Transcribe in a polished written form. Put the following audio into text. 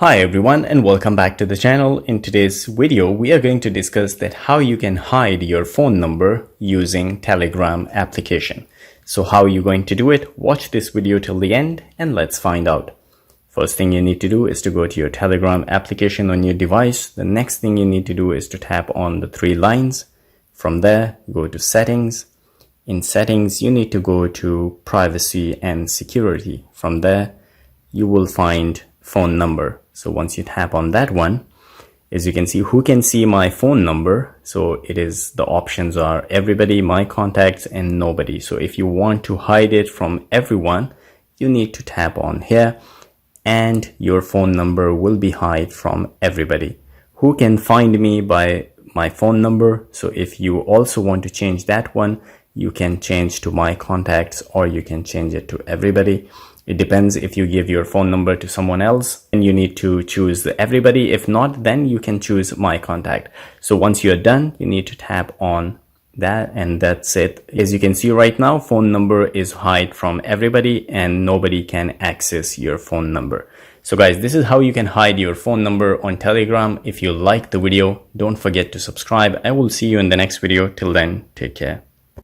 Hi everyone and welcome back to the channel. In today's video, we are going to discuss that how you can hide your phone number using Telegram application. So how are you going to do it? Watch this video till the end and let's find out. First thing you need to do is to go to your Telegram application on your device. The next thing you need to do is to tap on the three lines. From there, go to settings. In settings, you need to go to privacy and security. From there, you will find phone number. So once you tap on that one, as you can see, who can see my phone number? So it is, the options are everybody, my contacts, and nobody. So if you want to hide it from everyone, you need to tap on here and your phone number will be hide from everybody. Who can find me by my phone number? So if you also want to change that one, you can change to my contacts or you can change it to everybody. It depends. If you give your phone number to someone else and you need to choose the everybody. If not, then you can choose my contact. So once you're done, you need to tap on that and that's it. As you can see right now, phone number is hide from everybody and nobody can access your phone number. So guys, this is how you can hide your phone number on Telegram. If you like the video, don't forget to subscribe. I will see you in the next video. Till then, take care.